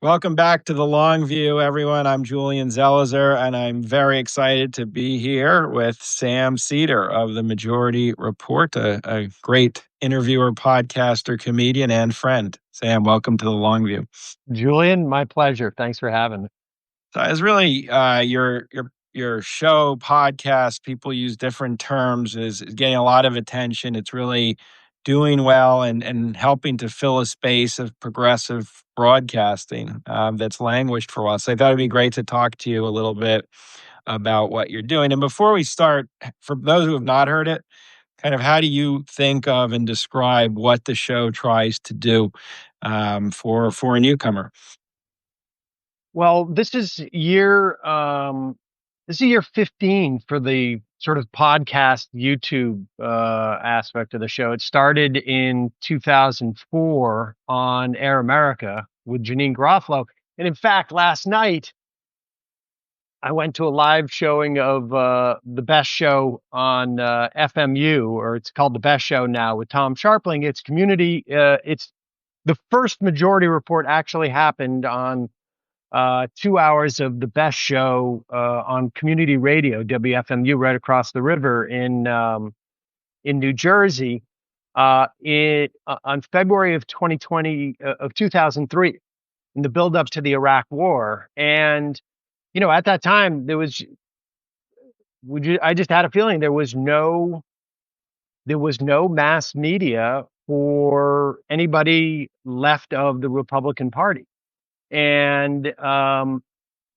Welcome back to the Long View, everyone. I'm Julian Zelizer, and I'm very excited to be here with Sam Seder of the Majority Report, a great interviewer, podcaster, comedian, and friend. Sam, welcome to the Long View. Julian, my pleasure. Thanks for having me. So it's really your show, podcast. People use different terms. Is getting a lot of attention. It's really doing well and helping to fill a space of progressive broadcasting that's languished for a while. So I thought it'd be great to talk to you a little bit about what you're doing. And before we start, for those who have not heard it, kind of how do you think of and describe what the show tries to do for a newcomer? Well, this is year 15 for the sort of podcast YouTube aspect of the show. It started in 2004 on Air America with Janine Garofalo. And in fact, last night I went to a live showing of The Best Show on FMU, or it's called The Best Show now, with Tom Sharpling. It's community. It's the first Majority Report actually happened on 2 hours of The Best Show on community radio, WFMU, right across the river in New Jersey. On February of 2020 of 2003, in the build up to the Iraq War. And at that time I just had a feeling there was no mass media for anybody left of the Republican Party. And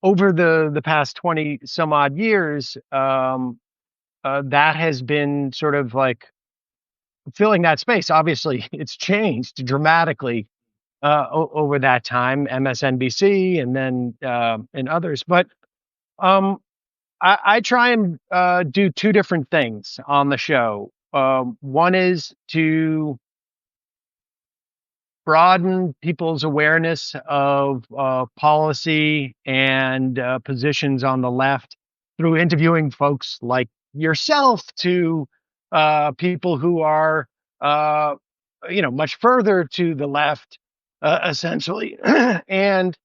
over the past 20 some odd years, that has been sort of like filling that space. Obviously, it's changed dramatically over that time, MSNBC and then and others. But um, I try and do two different things on the show. One is to broaden people's awareness of policy and positions on the left through interviewing folks like yourself to people who are, much further to the left, essentially, and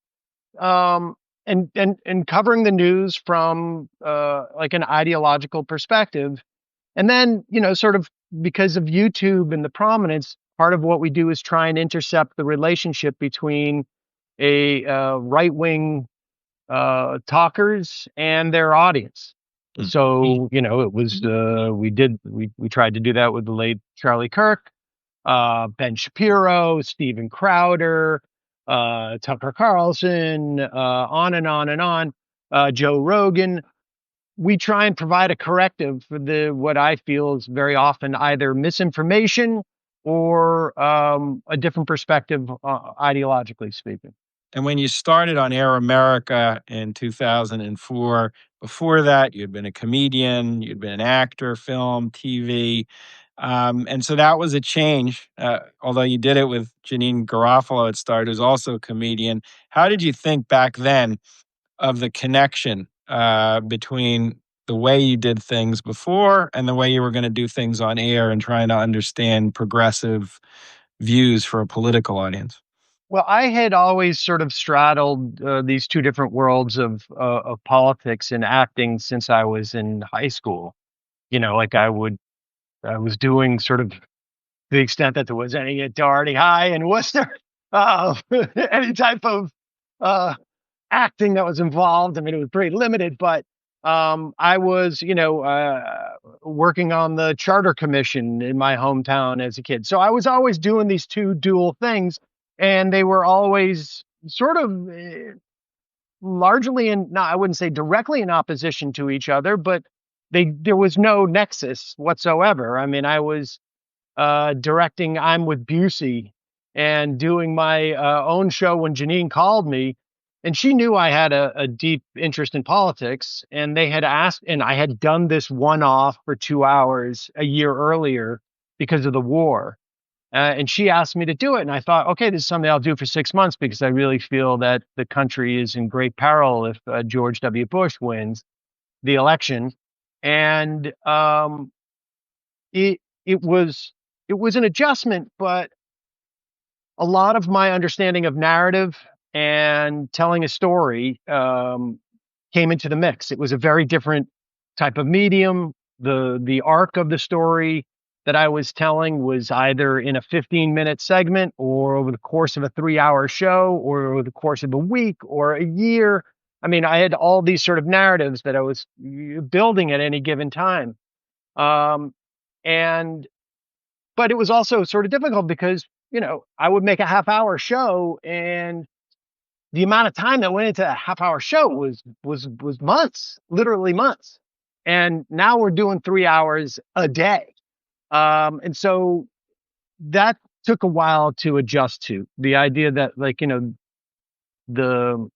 um, and covering the news from like an ideological perspective. And then, sort of because of YouTube and the prominence, part of what we do is try and intercept the relationship between a right wing talkers and their audience. Mm. So, it was we tried to do that with the late Charlie Kirk, Ben Shapiro, Steven Crowder, Tucker Carlson, on and on and on, Joe Rogan. We try and provide a corrective for what I feel is very often either misinformation or a different perspective, ideologically speaking. And when you started on Air America in 2004, before that, you'd been a comedian, you'd been an actor, film, TV. And so that was a change. Although you did it with Janine Garofalo at start, who's also a comedian. How did you think back then of the connection between the way you did things before and the way you were going to do things on air and trying to understand progressive views for a political audience? Well, I had always sort of straddled these two different worlds of politics and acting since I was in high school. Like I was doing sort of, to the extent that there was any at Doherty High in Worcester, any type of acting that was involved. I mean, it was pretty limited, but I was, working on the charter commission in my hometown as a kid. So I was always doing these two dual things, and they were always sort of largely I wouldn't say directly in opposition to each other, but there was no nexus whatsoever. I mean, I was directing I'm with Busey and doing my own show when Janine called me. And she knew I had a deep interest in politics. And they had asked, and I had done this one off for 2 hours a year earlier because of the war. And she asked me to do it. And I thought, okay, this is something I'll do for 6 months because I really feel that the country is in great peril if George W. Bush wins the election. And it, it was it was an adjustment, but a lot of my understanding of narrative and telling a story came into the mix. It was a very different type of medium. The arc of the story that I was telling was either in a 15-minute segment or over the course of a 3-hour show or over the course of a week or a year. I mean, I had all these sort of narratives that I was building at any given time. Um, and but it was also sort of difficult because, I would make a half-hour show, and the amount of time that went into a half-hour show was months, literally months. And now we're doing 3 hours a day. And so that took a while to adjust to the idea that, like, the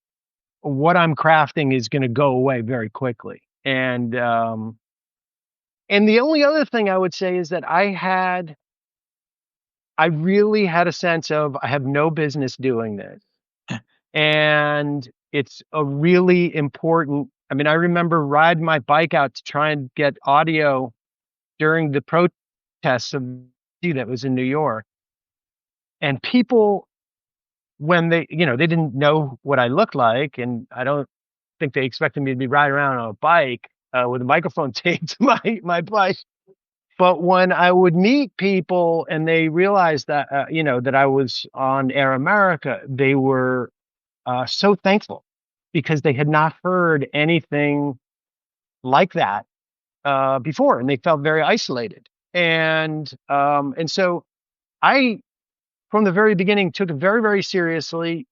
what I'm crafting is going to go away very quickly. And the only other thing I would say is that I really had a sense of I have no business doing this. And it's a really important. I mean, I remember riding my bike out to try and get audio during the protests of that was in New York. And people, when they didn't know what I looked like, and I don't think they expected me to be riding around on a bike with a microphone taped to my bike. But when I would meet people and they realized that that I was on Air America, they were so thankful because they had not heard anything like that before, and they felt very isolated. And so I, from the very beginning, took it very, very seriously.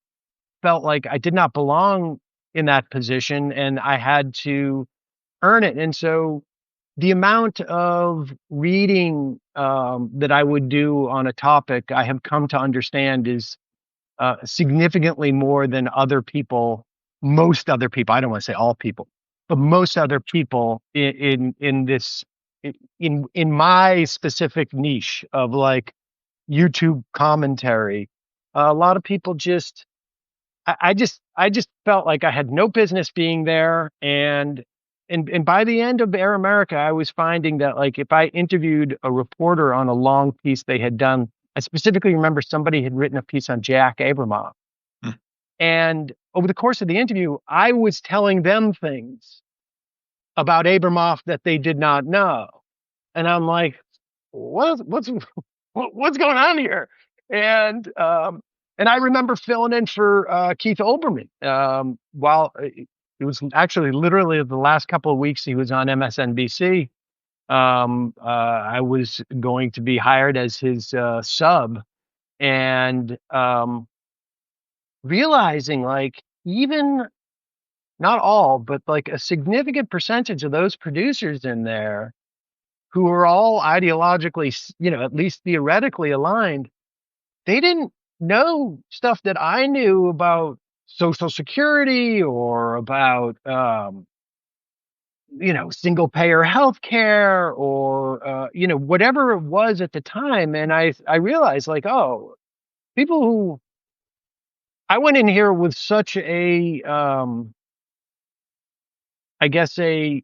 Felt like I did not belong in that position, and I had to earn it. And so the amount of reading that I would do on a topic, I have come to understand is significantly more than most other people. I don't want to say all people, but most other people in this in my specific niche of like YouTube commentary. A lot of people just I just felt like I had no business being there, and by the end of Air America, I was finding that, like, if I interviewed a reporter on a long piece they had done, I specifically remember somebody had written a piece on Jack Abramoff, Hmm. and over the course of the interview, I was telling them things about Abramoff that they did not know, and I'm like, what's what's going on here? And and I remember filling in for Keith Olbermann while it was actually literally the last couple of weeks he was on MSNBC. I was going to be hired as his sub, and realizing, like, even not all, but like a significant percentage of those producers in there who were all ideologically, at least theoretically aligned, they didn't know stuff that I knew about Social Security or about, single payer healthcare or, whatever it was at the time. And I realized, like, oh, people who I went in here with such a, I guess a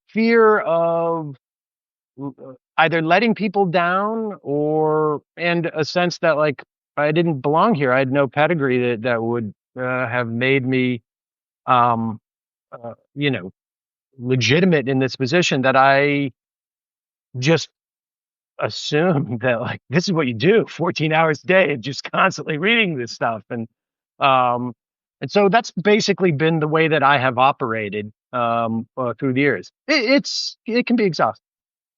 fear of either letting people down and a sense that, like, I didn't belong here. I had no pedigree that would have made me, um, you know, legitimate in this position, that I just assumed that, like, this is what you do 14 hours a day and just constantly reading this stuff. Um, and so that's basically been the way that I have operated through the years. It can be exhausting.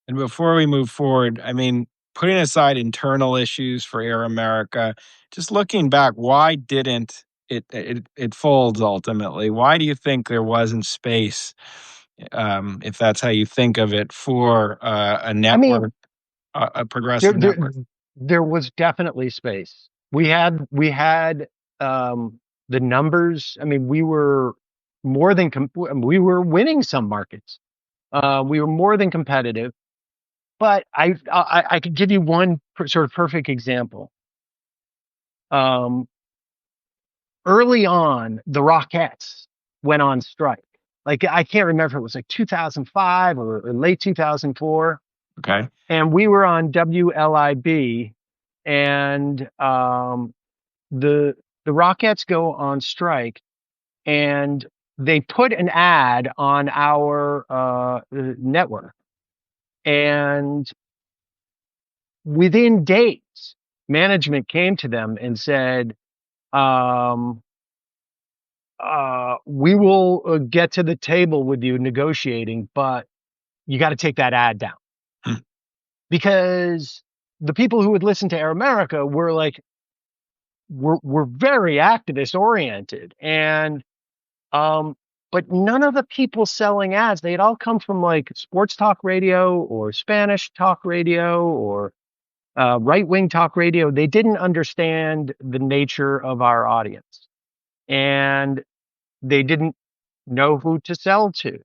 And before we move forward, I mean, putting aside internal issues for Air America, just looking back, why didn't it folds ultimately? Why do you think there wasn't space, if that's how you think of it, for a I mean, network, a There, progressive there, network? there was definitely space. We had the numbers. I mean, we were winning some markets. We were more than competitive. But I could give you one sort of perfect example. Um, Early on, the Rockettes went on strike. Like, I can't remember if it was like 2005 or late 2004, Okay. and we were on WLIB, and the Rockettes go on strike, and they put an ad on our network, and within days, management came to them and said, um, "We will get to the table with you negotiating, but you got to take that ad down," Hmm. because the people who would listen to Air America were like, we're very activist oriented, and but none of the people selling ads, they had all come from like sports talk radio or Spanish talk radio or right wing talk radio. They didn't understand the nature of our audience, and they didn't know who to sell to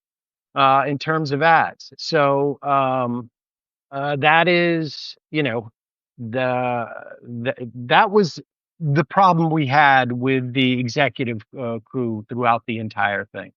in terms of ads. So that is, that was the problem we had with the executive crew throughout the entire thing.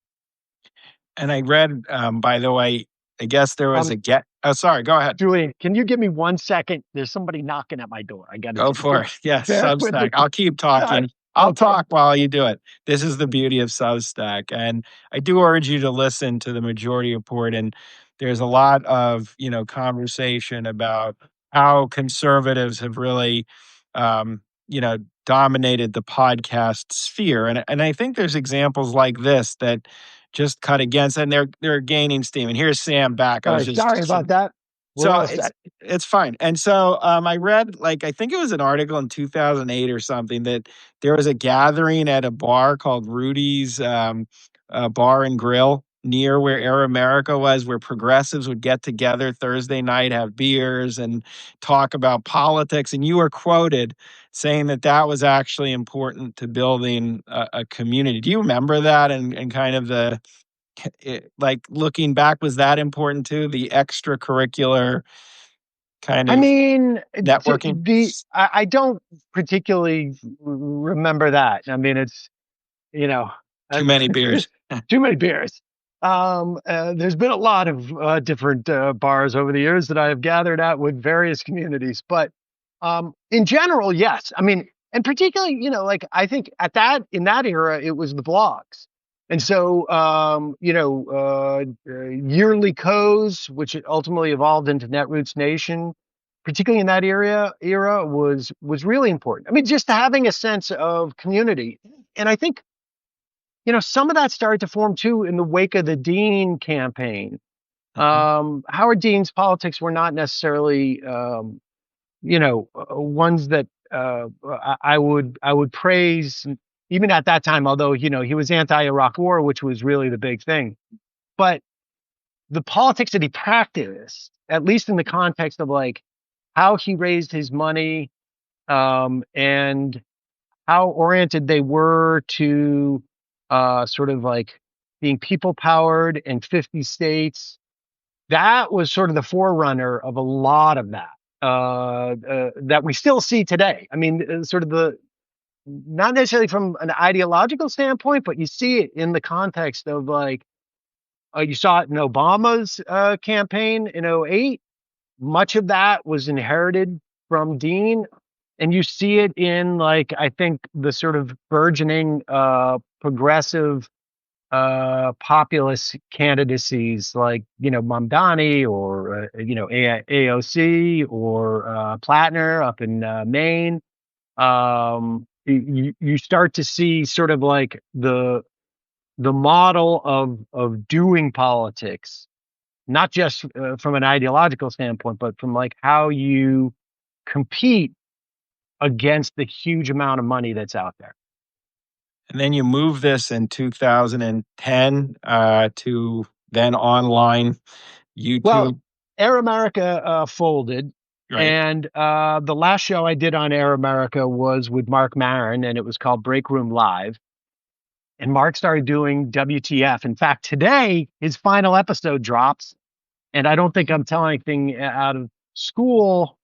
And I read, by the way, I guess there was Um, a get. Oh, sorry. Go ahead. Julian, can you give me 1 second? There's somebody knocking at my door. I got to Go take for it. it. Yes, Bear with Substack. me. I'll keep All right. talking. I'll Okay. talk while you do it. This is the beauty of Substack. And I do urge you to listen to the Majority Report. And there's a lot of, conversation about how conservatives have really, um, dominated the podcast sphere. And I think there's examples like this that just cut against it, and they're gaining steam. And here's Sam back. I All was right. just Sorry about that. We're so all set. it's fine. And so I read, like, I think it was an article in 2008 or something, that there was a gathering at a bar called Rudy's Bar and Grill near where Air America was, where progressives would get together Thursday night, have beers, and talk about politics. And you were quoted saying that that was actually important to building a community. Do you remember that, and kind of like, looking back, was that important too? The extracurricular kind I of mean, networking? I don't particularly remember that. I mean, it's, you know, Too uh, many beers. too many beers. There's been a lot of different bars over the years that I have gathered at with various communities, but in general, yes. I mean, and particularly, like I think in that era, it was the blogs, and so yearly codes, which ultimately evolved into Netroots Nation, particularly in that era was really important. I mean, just having a sense of community, and I think some of that started to form too in the wake of the Dean campaign. Mhm. Howard Dean's politics were not necessarily, ones that I would praise even at that time. Although he was anti-Iraq War, which was really the big thing. But the politics that he practiced, at least in the context of like how he raised his money, and how oriented they were to sort of like being people powered in 50 states. That was sort of the forerunner of a lot of that we still see today. I mean, sort of not necessarily from an ideological standpoint, but you see it in the context of like, you saw it in Obama's campaign in '08. Much of that was inherited from Dean, and you see it in like I think the sort of burgeoning progressive populist candidacies like Mamdani or AOC or Plattner up in Maine. You start to see sort of like the model of doing politics, not just from an ideological standpoint, but from like how you compete against the huge amount of money that's out there. And then you move this in 2010 to then online Well, YouTube, Air America folded, right? and the last show I did on Air America was with Mark Maron, and it was called Break Room Live. And Mark started doing WTF. In fact, today his final episode drops, and I don't think I'm telling anything out of school.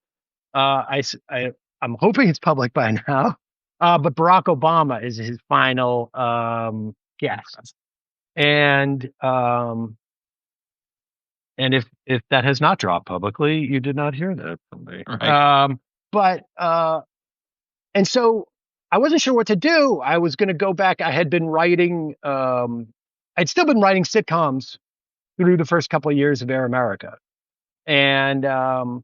I'm hoping it's public by now. But Barack Obama is his final guest, and if that has not dropped publicly, you did not hear that from me. Right. But and so I wasn't sure what to do. I was going to go back. I had been writing, I'd still been writing sitcoms through the first couple of years of Air America. And, but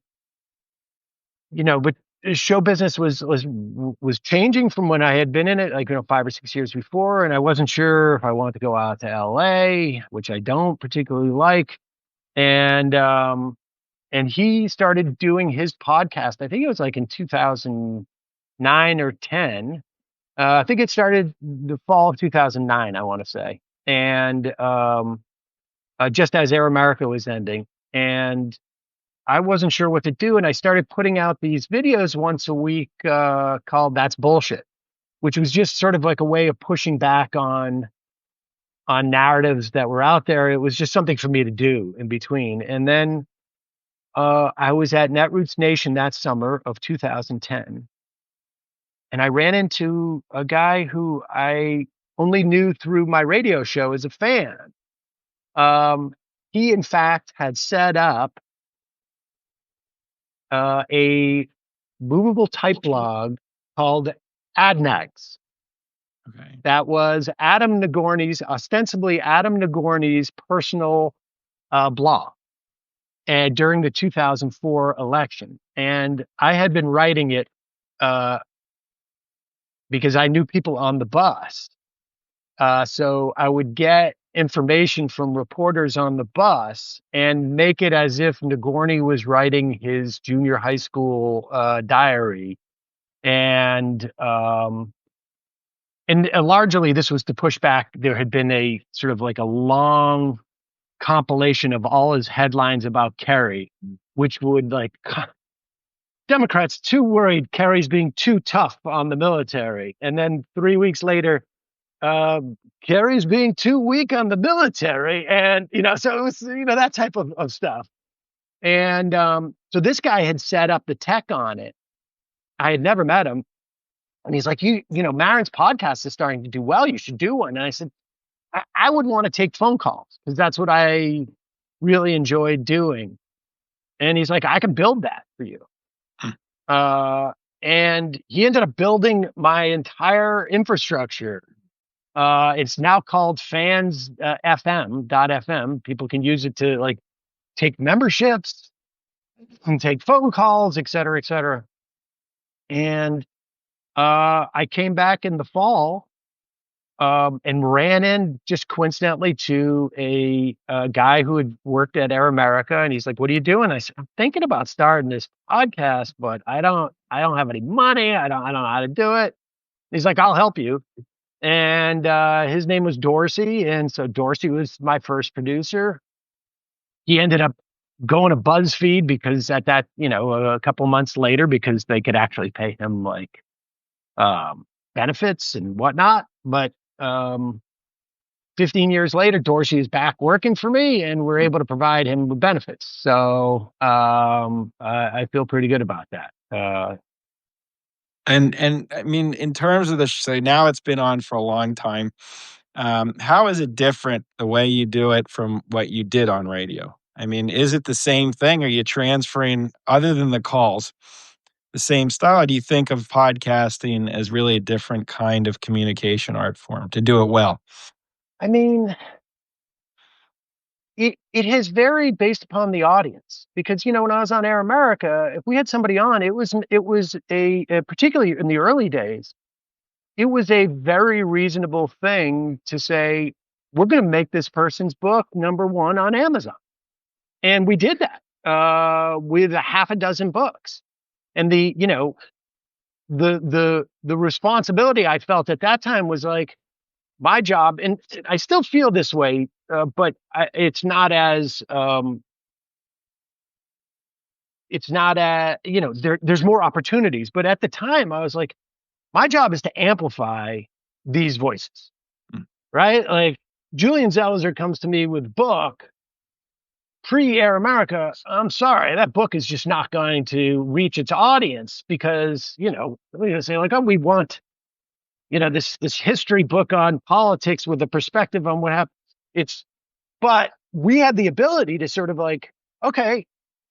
show business was changing from when I had been in it, like, 5 or 6 years before. And I wasn't sure if I wanted to go out to LA, which I don't particularly like. And, and he started doing his podcast. I think it was like in 2009 or 10. I think it started the fall of 2009, I want to say. And just as Air America was ending. And I wasn't sure what to do. And I started putting out these videos once a week called That's Bullshit, which was just sort of like a way of pushing back on narratives that were out there. It was just something for me to do in between. And then I was at Netroots Nation that summer of 2010. And I ran into a guy who I only knew through my radio show as a fan. He, in fact, had set up a movable type blog called Adnags. Okay. That was ostensibly Adam Nagorny's personal blog, and during the 2004 election. And I had been writing it because I knew people on the bus. So I would get information from reporters on the bus and make it as if Nagorny was writing his junior high school diary. And largely this was to push back. There had been a sort of like a long compilation of all his headlines about Kerry, which would like Democrats too worried Kerry's being too tough on the military. And then 3 weeks later, Kerry's being too weak on the military. And, so it was, that type of stuff. And so this guy had set up the tech on it. I had never met him. And he's like, Marin's podcast is starting to do well. You should do one. And I said, I would want to take phone calls because that's what I really enjoyed doing. And he's like, I can build that for you. And he ended up building my entire infrastructure. It's now called Fans FM.fm. People can use it to like take memberships and take phone calls, et cetera, et cetera. And I came back in the fall and ran in just coincidentally to a guy who had worked at Air America, and he's like, "What are you doing?" I said, "I'm thinking about starting this podcast, but I don't have any money. I don't know how to do it." He's like, "I'll help you." And his name was Dorsey, and so Dorsey was my first producer. He ended up going to BuzzFeed because at that, a couple months later, because they could actually pay him like benefits and whatnot. But 15 years later, Dorsey is back working for me, and we're able to provide him with benefits. So I feel pretty good about that. And I mean, in terms of so now it's been on for a long time. How is it different the way you do it from what you did on radio? I mean, is it the same thing? Are you transferring, other than the calls, the same style? Or do you think of podcasting as really a different kind of communication art form to do it well? I mean, it has varied based upon the audience because when I was on Air America, if we had somebody on, it was a particularly in the early days, it was a very reasonable thing to say, we're going to make this person's book #1 on Amazon. And we did that with a half a dozen books. And the responsibility I felt at that time was like my job, and I still feel this way, but it's not as there's more opportunities. But at the time, I was like, my job is to amplify these voices, right? Like Julian Zelizer comes to me with a book pre-Air America. I'm sorry, that book is just not going to reach its audience because, we're going to say like, oh, we want, this history book on politics with a perspective on what happened. But we had the ability to sort of like, okay,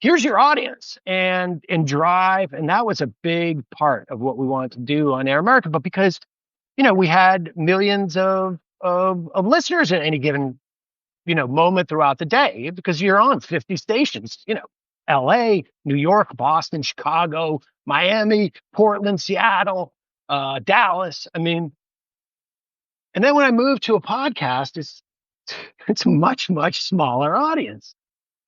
here's your audience, and drive. And that was a big part of what we wanted to do on Air America. But because, we had millions of listeners at any given, moment throughout the day, because you're on 50 stations, LA, New York, Boston, Chicago, Miami, Portland, Seattle, Dallas. I mean, and then when I moved to a podcast, it's a much, much smaller audience.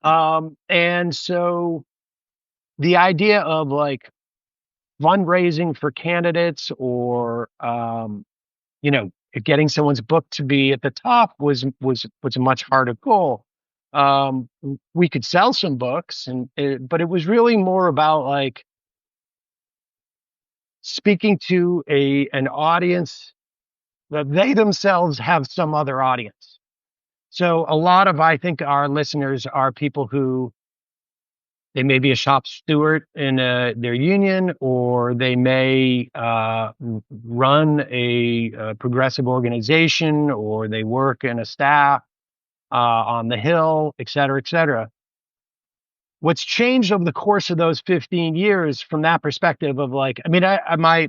And so the idea of like fundraising for candidates, or getting someone's book to be at the top was a much harder goal. We could sell some books, but it was really more about like speaking to an audience that they themselves have some other audience. So a lot of, I think, our listeners are people who, they may be a shop steward in their union, or they may run a progressive organization, or they work in a staff on the Hill, et cetera, et cetera. What's changed over the course of those 15 years from that perspective of like, I mean,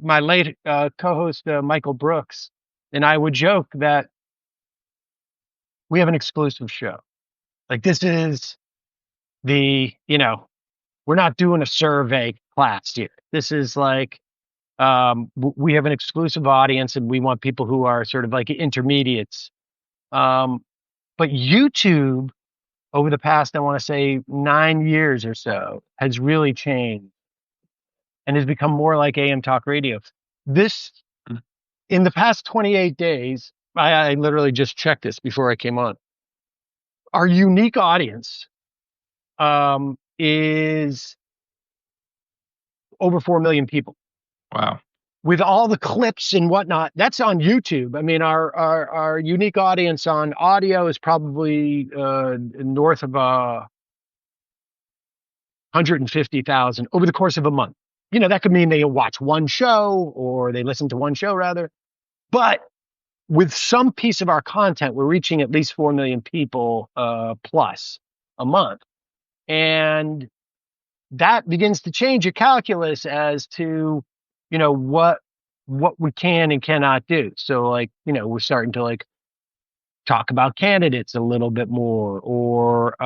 my late co-host, Michael Brooks, and I would joke that we have an exclusive show. Like, this is we're not doing a survey class here. This is like, we have an exclusive audience, and we want people who are sort of like intermediates. But YouTube, over the past, I want to say 9 years or so, has really changed and has become more like AM talk radio. This, Mm. in the past 28 days, I literally just checked this before I came on. Our unique audience is over 4 million people. Wow. With all the clips and whatnot. That's on YouTube. I mean, our unique audience on audio is probably north of 150,000 over the course of a month. That could mean they watch one show, or they listen to one show rather. But with some piece of our content, we're reaching at least 4 million people plus a month. And that begins to change your calculus as to, what we can and cannot do. So like, we're starting to like talk about candidates a little bit more, or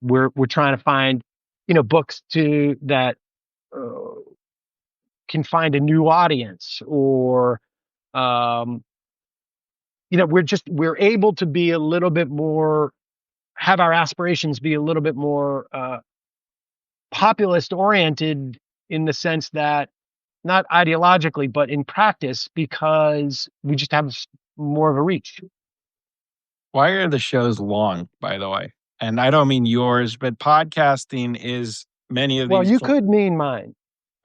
we're trying to find, books that can find a new audience, or we're able to be a little bit more, have our aspirations be a little bit more populist oriented, in the sense that, not ideologically, but in practice, because we just have more of a reach. Why are the shows long, by the way? And I don't mean yours, but podcasting is many of Well, these. you could mean mine.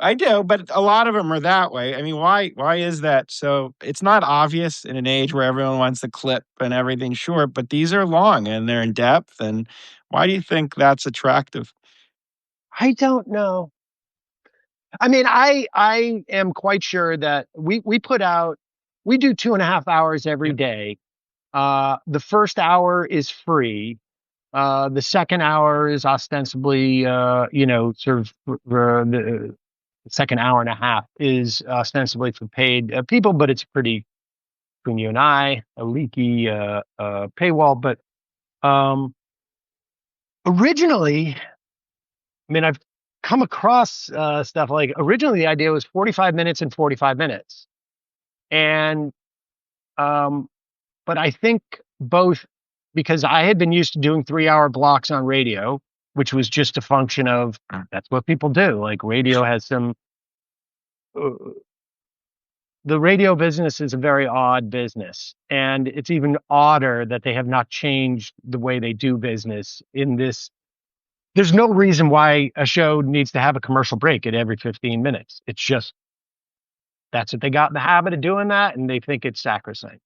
I do, but a lot of them are that way. I mean, why is that? So it's not obvious in an age where everyone wants the clip and everything's short, but these are long and they're in depth. And why do you think that's attractive? I don't know. I mean, I am quite sure that we do 2.5 hours every day. The first hour is free. The second hour is ostensibly, sort of the second hour and a half is ostensibly for paid people, but it's pretty, between you and I, a leaky paywall. But originally, I mean, I've come across stuff like, originally the idea was 45 minutes and 45 minutes. And, but I think both, because I had been used to doing 3-hour blocks on radio, which was just a function of, that's what people do. Like, radio has some, the radio business is a very odd business. And it's even odder that they have not changed the way they do business in this. There's no reason why a show needs to have a commercial break at every 15 minutes. It's just, that's what they got in the habit of doing that, and they think it's sacrosanct.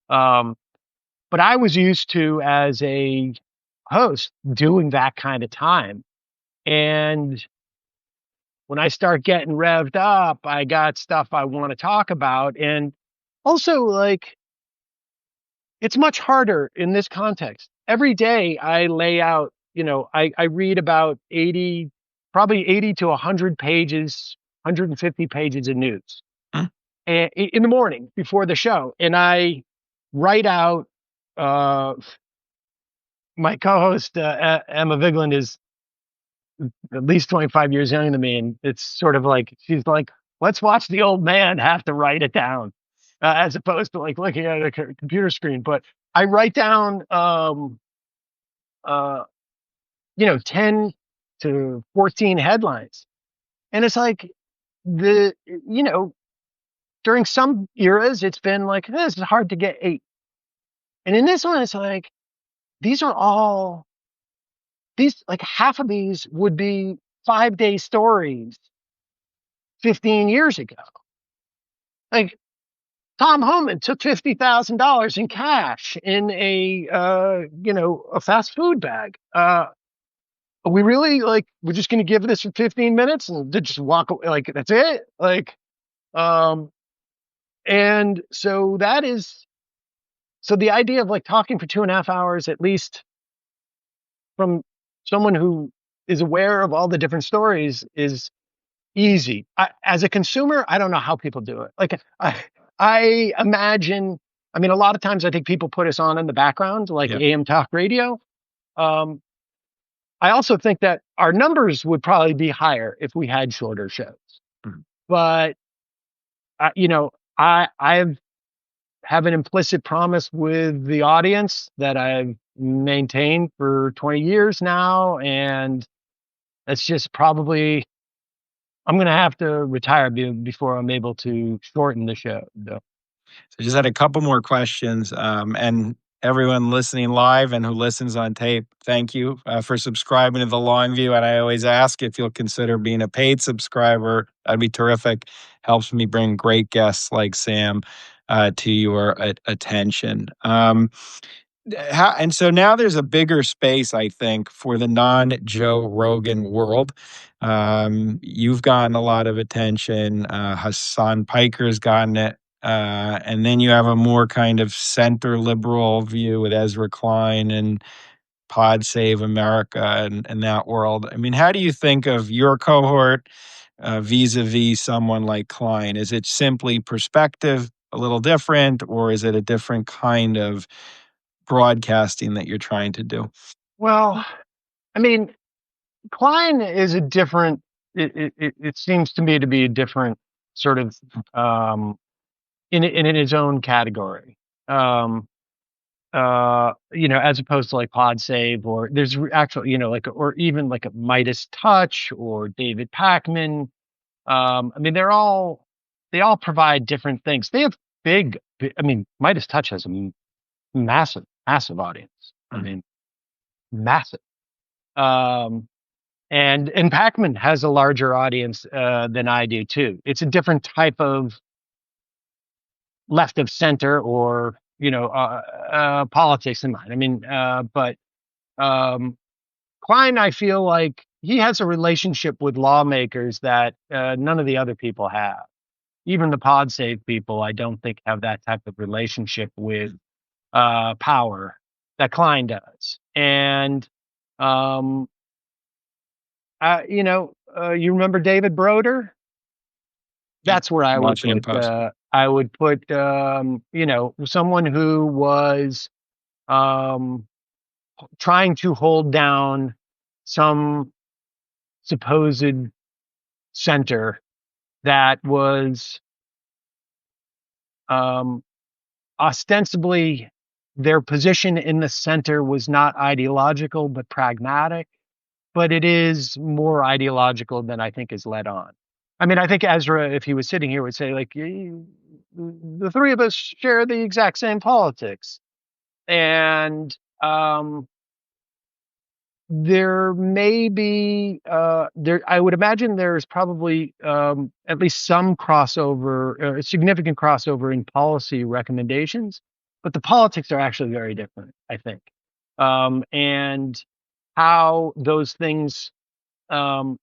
But I was used to, as a host, doing that kind of time. And when I start getting revved up, I got stuff I want to talk about. And also, like, it's much harder in this context. Every day I lay out, I read about 80, probably 80 to 100 pages, 150 pages of news Mm. in the morning before the show. And I write out, uh, my co-host, Emma Vigeland, is at least 25 years younger than me. And it's sort of like, she's like, let's watch the old man have to write it down, as opposed to like looking at a computer screen. But I write down, uh, 10 to 14 headlines. And it's like the, you know, during some eras, it's been like, this is hard to get 8. And in this one, it's like, these are all, these, like half of these would be 5-day stories 15 years ago. Like Tom Homan took $50,000 in cash in a fast food bag. Are we really like, we're just going to give this for 15 minutes and just walk away? Like, that's it. Like, um, and so that is, so the idea of like talking for 2.5 hours, at least from someone who is aware of all the different stories, is easy. As a consumer, I don't know how people do it. Like, I imagine, I mean, a lot of times I think people put us on in the background, like Yeah. AM talk radio. Um, I also think that our numbers would probably be higher if we had shorter shows. Mm. But you know, I have an implicit promise with the audience that I've maintained for 20 years now, and it's just probably, I'm going to have to retire before I'm able to shorten the show. So. So I just had a couple more questions, and everyone listening live and who listens on tape, thank you for subscribing to the Long View. And I always ask if you'll consider being a paid subscriber. That'd be terrific. Helps me bring great guests like Sam to your attention. And so now there's a bigger space, I think, for the non Joe Rogan world. You've gotten a lot of attention. Hassan Piker's gotten it. And then you have a more kind of center liberal view with Ezra Klein and Pod Save America and that world. I mean, how do you think of your cohort vis-a-vis someone like Klein? Is it simply perspective, a little different, or is it a different kind of broadcasting that you're trying to do? Well, I mean, Klein is a different. It seems to me to be a different sort of, um, in its own category. Um, as opposed to like Pod Save, or there's actual, like, or even like a Midas Touch or David Pakman. I mean, they all provide different things. They have I mean, Midas Touch has a massive, massive audience. I Mm. mean, massive. Um, and Pakman has a larger audience than I do too. It's a different type of left of center, or politics in mind. I mean, but um, Klein, I feel like he has a relationship with lawmakers that none of the other people have. Even the Pod Save people, I don't think have that type of relationship with power that Klein does. And um, you remember David Broder? Yeah. That's where I would Washington put. Post. I would put, someone who was um, trying to hold down some supposed center that was, um, ostensibly, their position in the center was not ideological but pragmatic, but it is more ideological than I think is led on. I mean, I think Ezra, if he was sitting here, would say, like, the three of us share the exact same politics. And there may be, I would imagine there's probably at least some crossover, significant crossover in policy recommendations, but the politics are actually very different, I think. And how those things, um,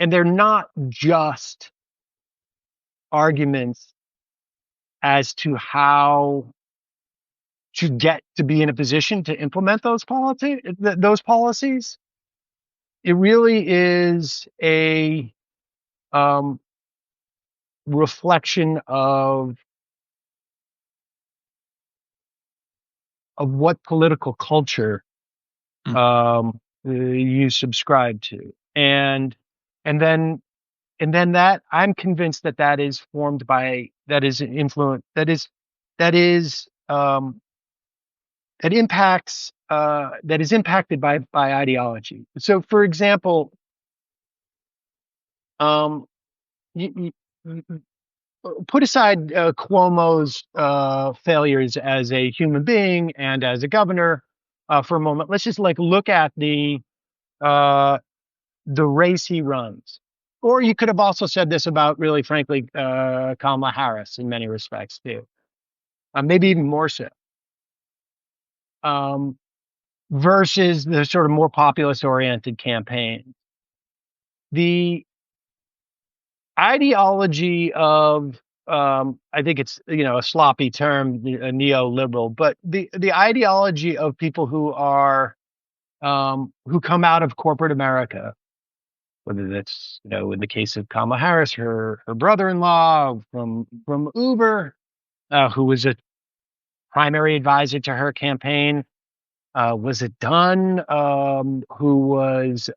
and they're not just arguments as to how to get to be in a position to implement those policies. It really is a um, reflection of what political culture Mm, you subscribe to, and then that I'm convinced that that is formed by that is an influence that is that impacts that is impacted by ideology. So, for example, um, you put aside Cuomo's failures as a human being and as a governor for a moment. Let's just like look at uh, the race he runs. Or you could have also said this about, really, frankly, Kamala Harris in many respects too, maybe even more so, um, versus the sort of more populist-oriented campaign. The ideology of, I think it's, a sloppy term, a neoliberal, but the ideology of people who come out of corporate America, whether that's, in the case of Kamala Harris, her brother-in-law from Uber, who was a primary advisor to her campaign. Was it Dunn, who was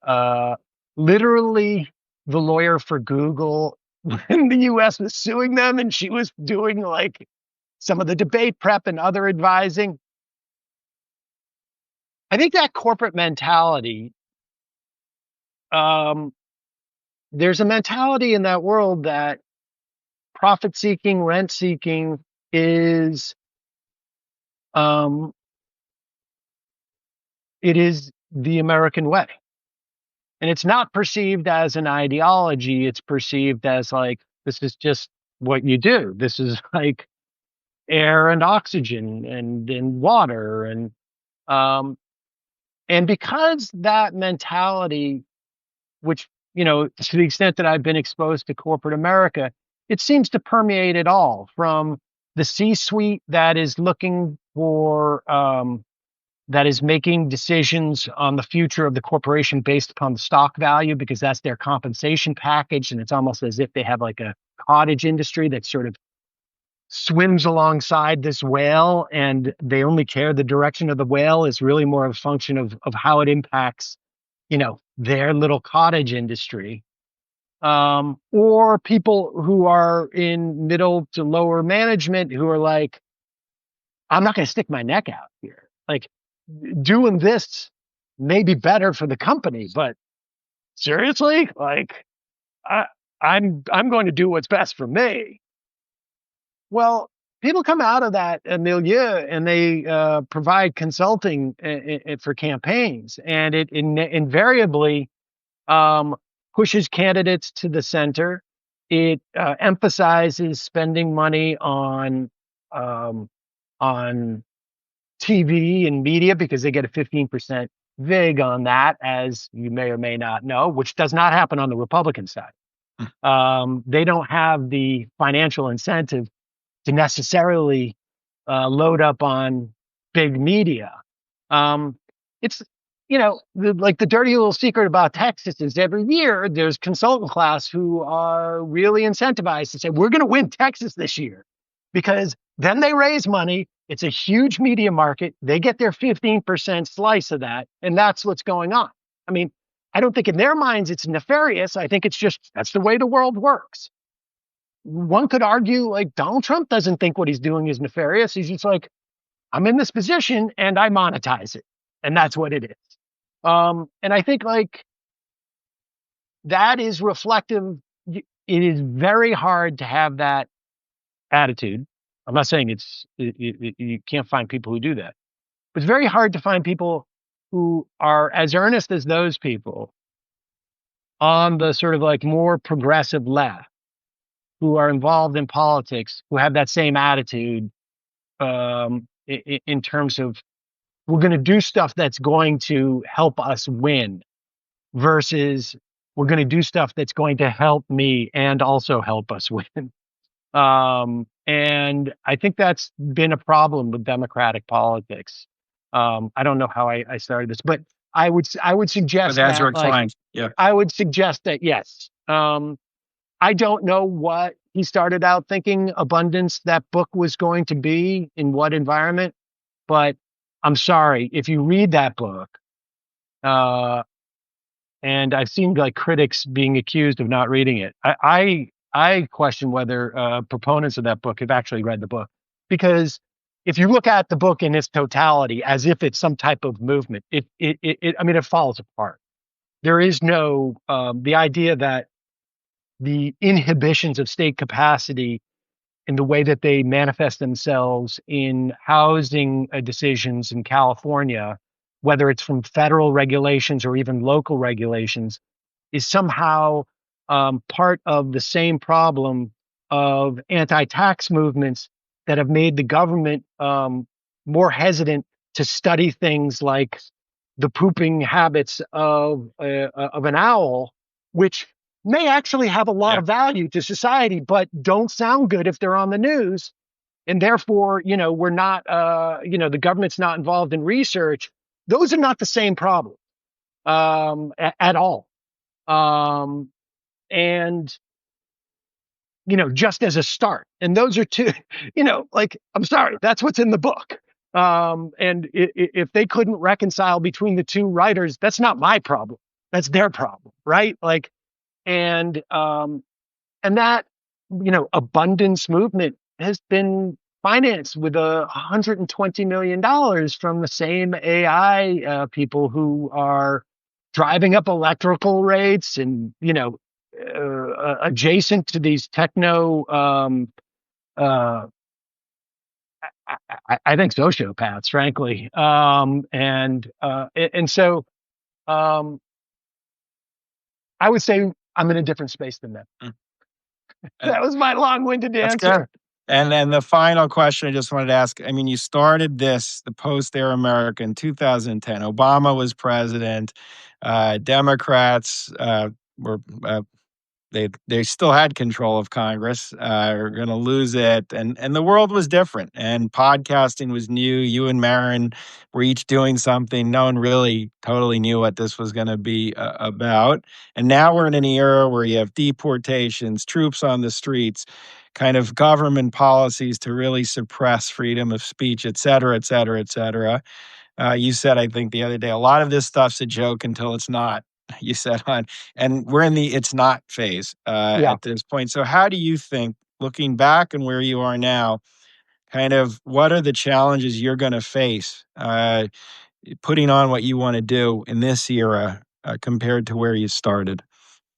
literally the lawyer for Google when the U.S. was suing them, and she was doing like some of the debate prep and other advising. I think that corporate mentality, um, there's a mentality in that world that profit seeking, rent seeking is um, it is the American way. And it's not perceived as an ideology. It's perceived as like, this is just what you do. This is like air and oxygen and water. Um, and because that mentality, which, to the extent that I've been exposed to corporate America, it seems to permeate it all, from the C-suite that is looking for, that is making decisions on the future of the corporation based upon the stock value, because that's their compensation package. And it's almost as if they have like a cottage industry that sort of swims alongside this whale, and they only care the direction of the whale is really more of a function of how it impacts, their little cottage industry. Or people who are in middle to lower management who are like, I'm not going to stick my neck out here. Like, doing this may be better for the company, but seriously, like, I, I'm going to do what's best for me. Well, people come out of that milieu and they provide consulting for campaigns, and it invariably um, pushes candidates to the center. It emphasizes spending money um, on TV and media because they get a 15% vig on that, as you may or may not know, which does not happen on the Republican side. mm, They don't have the financial incentive to necessarily load up on big media. Um, it's, like the dirty little secret about Texas is every year there's consultant class who are really incentivized to say, we're going to win Texas this year, because then they raise money. It's a huge media market. They get their 15% slice of that. And that's what's going on. I mean, I don't think in their minds it's nefarious. I think it's just, that's the way the world works. One could argue like Donald Trump doesn't think what he's doing is nefarious. He's just like, I'm in this position and I monetize it. And that's what it is. And I think like that is reflective. It is very hard to have that attitude. I'm not saying you can't find people who do that, but it's very hard to find people who are as earnest as those people on the sort of like more progressive left, who are involved in politics, who have that same attitude, in terms of, we're going to do stuff that's going to help us win, versus we're going to do stuff that's going to help me and also help us win. And I think that's been a problem with democratic politics. I don't know how I started this, but I would But suggest as you that like reclined, yeah. I would suggest that yes. I don't know what he started out thinking abundance that book was going to be in what environment, but I'm sorry if you read that book. Uh, and I've seen like critics being accused of not reading it. I question whether proponents of that book have actually read the book, because if you look at the book in its totality as if it's some type of movement, I mean it falls apart. There is no the idea that the inhibitions of state capacity in the way that they manifest themselves in housing decisions in California, whether it's from federal regulations or even local regulations, is somehow part of the same problem of anti-tax movements that have made the government more hesitant to study things like the pooping habits of an owl, which may actually have a lot Yeah. of value to society, but don't sound good if they're on the news. And therefore, we're not, the government's not involved in research. Those are not the same problem at all. Um, and just as a start. And those are two, like, I'm sorry, that's what's in the book. And if they couldn't reconcile between the two writers, that's not my problem. That's their problem, right? Like, and and that abundance movement has been financed with $120 million from the same AI people who are driving up electrical rates and adjacent to these techno uh, I think sociopaths, frankly. And so um, I would say I'm in a different space than them. Mm. That was my long-winded That's good. answer. And then the final question I just wanted to ask, I mean, you started the post-Air America in 2010. Obama was president. Democrats were they still had control of Congress. Are going to lose it, and the world was different. And podcasting was new. You and Marin were each doing something. No one really totally knew what this was going to be about. And now we're in an era where you have deportations, troops on the streets, kind of government policies to really suppress freedom of speech, et cetera, et cetera, et cetera. You said, I think the other day, a lot of this stuff's a joke until it's not. You said on, and we're in the it's not phase Yeah. at this point. So, how do you think, looking back and where you are now, kind of what are the challenges you're going to face putting on what you want to do in this era compared to where you started?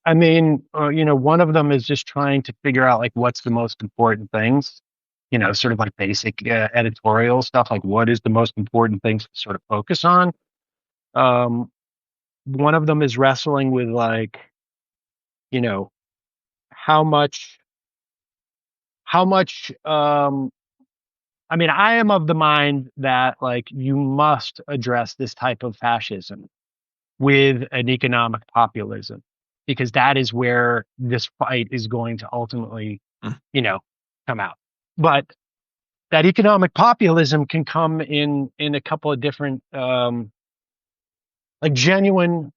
I mean, one of them is just trying to figure out like what's the most important things, sort of like basic editorial stuff, like what is the most important things to sort of focus on. Um, One of them is wrestling with like, you know, how much, how much, I mean, I am of the mind that like you must address this type of fascism with an economic populism, because that is where this fight is going to ultimately, Mm. you know, come out. But that economic populism can come in a couple of different like genuine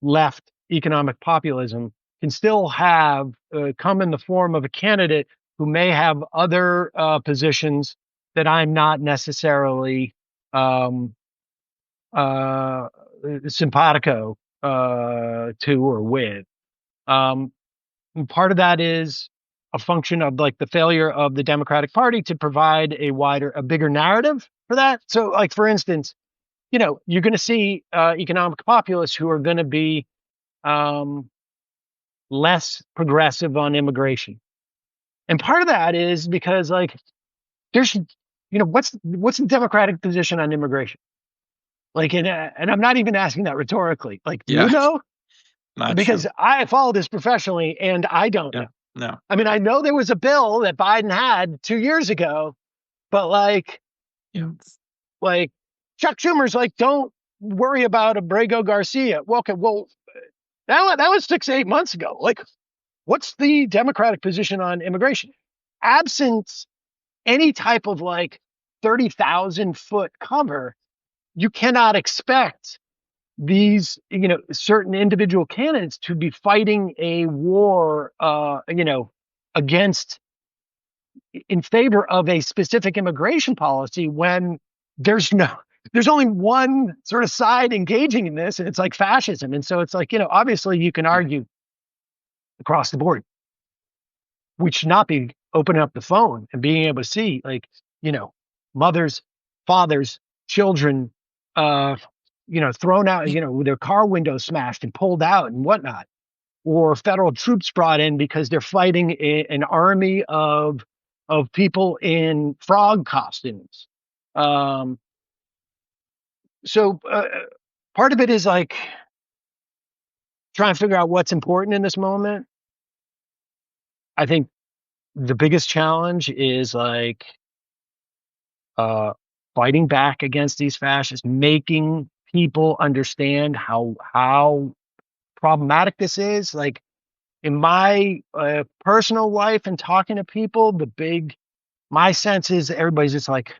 left economic populism can still have come in the form of a candidate who may have other positions that I'm not necessarily um, uh, simpatico to or with. Um, and part of that is a function of like the failure of the Democratic Party to provide a bigger narrative for that. So, like for instance, you're going to see economic populists who are going to be um, less progressive on immigration, and part of that is because like there's what's the Democratic position on immigration? Like, and I'm not even asking that rhetorically. Like, do you Yeah, know? not sure. Because I follow this professionally, and I don't Yeah, know. no. I mean, I know there was a bill that Biden had 2 years ago, but Yeah, like Chuck Schumer's like, don't worry about Abrego Garcia. Well, okay, well, that was 6, 8 months ago. Like, what's the Democratic position on immigration? absent any type of like 30,000-foot cover, you cannot expect these, certain individual candidates to be fighting a war, against, in favor of a specific immigration policy when there's no, there's only one sort of side engaging in this, and it's like fascism. And so it's like, obviously you can argue across the board. We should not be opening up the phone and being able to see, like, mothers, fathers, children, thrown out, with their car windows smashed and pulled out and whatnot, or federal troops brought in because they're fighting an army of people in frog costumes. Um, so part of it is like trying to figure out what's important in this moment. I think the biggest challenge is like uh, fighting back against these fascists, making people understand how problematic this is. Like in my personal life and talking to people, my sense is that everybody's just like,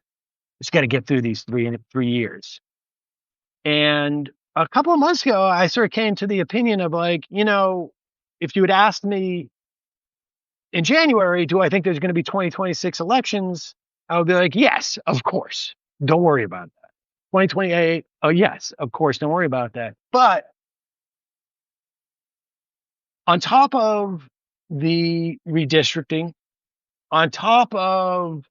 just got to get through these 3 years. And a couple of months ago, I sort of came to the opinion of like, if you had asked me in January, do I think there's going to be 2026 elections? I would be like, yes, of course. Don't worry about that. 2028, oh, yes, of course. Don't worry about that. But on top of the redistricting, on top of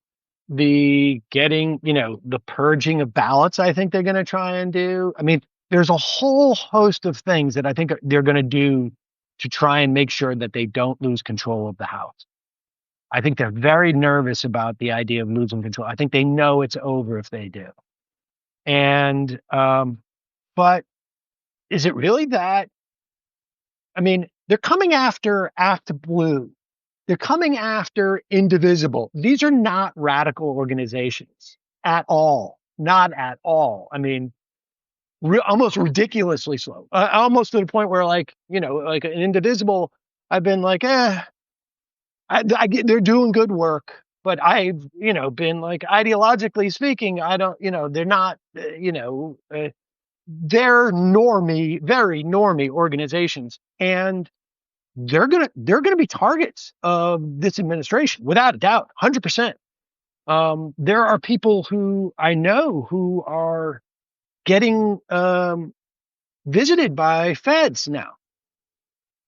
the getting, the purging of ballots, I think they're going to try and do. I mean, there's a whole host of things that I think they're going to do to try and make sure that they don't lose control of the House. I think they're very nervous about the idea of losing control. I think they know it's over if they do. And, but is it really that? I mean, they're coming after Act Blue. They're coming after Indivisible. These are not radical organizations at all. Not at all. I mean, almost ridiculously slow. Almost to the point where, like, like an Indivisible, I've been like, they're doing good work, but I've, been like, ideologically speaking, I don't, they're not, they're normie, very normie organizations, and they're gonna be targets of this administration without a doubt, 100%. There are people who I know who are getting visited by feds now.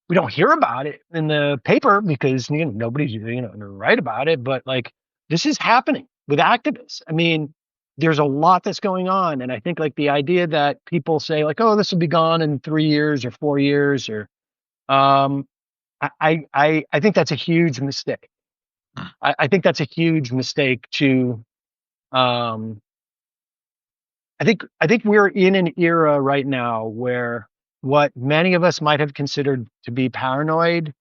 We don't hear about it in the paper because nobody's going to write about it, but like this is happening with activists. I mean, there's a lot that's going on, and I think like the idea that people say like, oh, this will be gone in 3 years or 4 years, or I think that's a huge mistake. I think that's a huge mistake to I think we're in an era right now where what many of us might have considered to be paranoid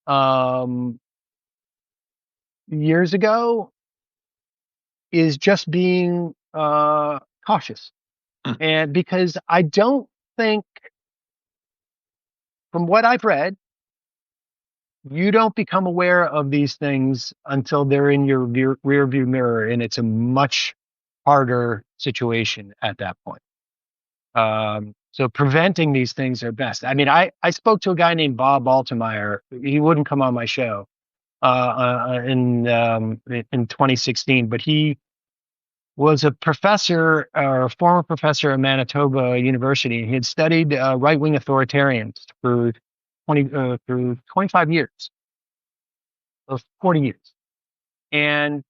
um, years ago is just being cautious. Mm. And because I don't think, from what I've read, you don't become aware of these things until they're in your rear view mirror, and it's a much harder situation at that point. So preventing these things are best. I mean, I spoke to a guy named Bob Altemeyer. He wouldn't come on my show in 2016, but he was a professor or a former professor at Manitoba University. He had studied right-wing authoritarians for 25 years, of 40 years. And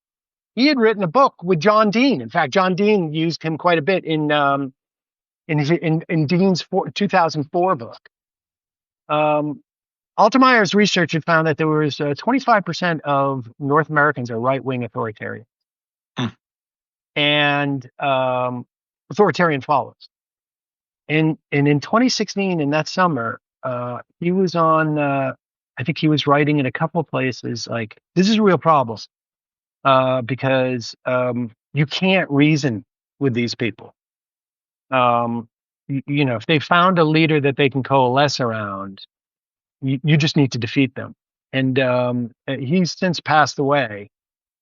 he had written a book with John Dean. In fact, John Dean used him quite a bit in Dean's 2004 book. Altemeyer's research had found that there was 25% of North Americans are right-wing authoritarian, and authoritarian followers. And in 2016, in that summer, he was on. I think he was writing in a couple of places like, this is a real problem because you can't reason with these people. If they found a leader that they can coalesce around, you just need to defeat them. and he's since passed away.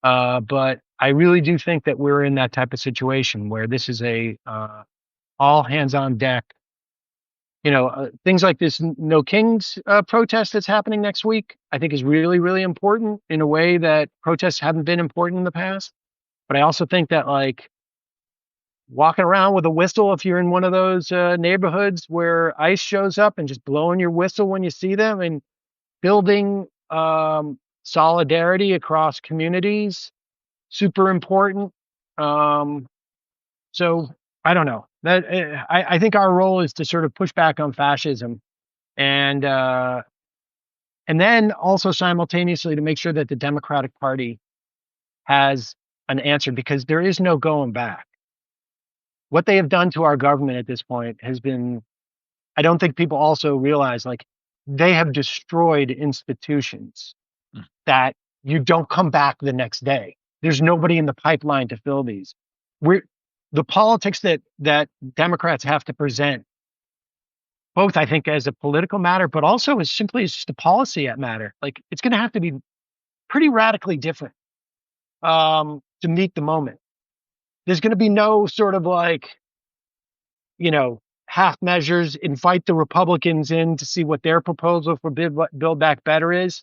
But I really do think that we're in that type of situation where this is a all hands on deck. Things like this No Kings protest that's happening next week, I think is really, really important in a way that protests haven't been important in the past. But I also think that like walking around with a whistle if you're in one of those neighborhoods where ICE shows up and just blowing your whistle when you see them and building solidarity across communities, super important. Um, so I don't know that I think our role is to sort of push back on fascism and uh, and then also simultaneously to make sure that the Democratic Party has an answer because there is no going back. What they have done to our government at this point has been, I don't think people also realize, like, they have destroyed institutions Mm. that you don't come back the next day. There's nobody in the pipeline to fill these. We're the politics that Democrats have to present, both I think as a political matter, but also as simply as just a policy at matter. Like it's going to have to be pretty radically different to meet the moment. There's going to be no sort of like half measures. Invite the Republicans in to see what their proposal for Build Back Better is.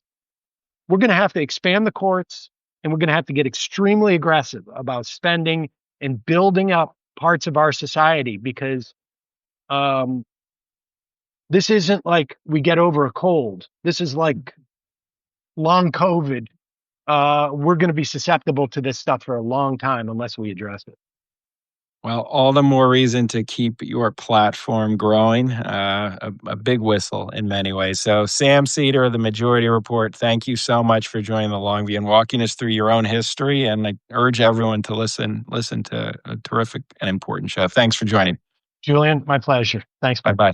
We're going to have to expand the courts, and we're going to have to get extremely aggressive about spending and building up parts of our society because um, this isn't like we get over a cold. This is like long COVID. We're going to be susceptible to this stuff for a long time unless we address it. Well, all the more reason to keep your platform growing. A big whistle in many ways. So, Sam Seder of the Majority Report, thank you so much for joining the Long View and walking us through your own history. And I urge everyone to listen to a terrific and important show. Thanks for joining. Julian, my pleasure. Thanks, Bye man. bye.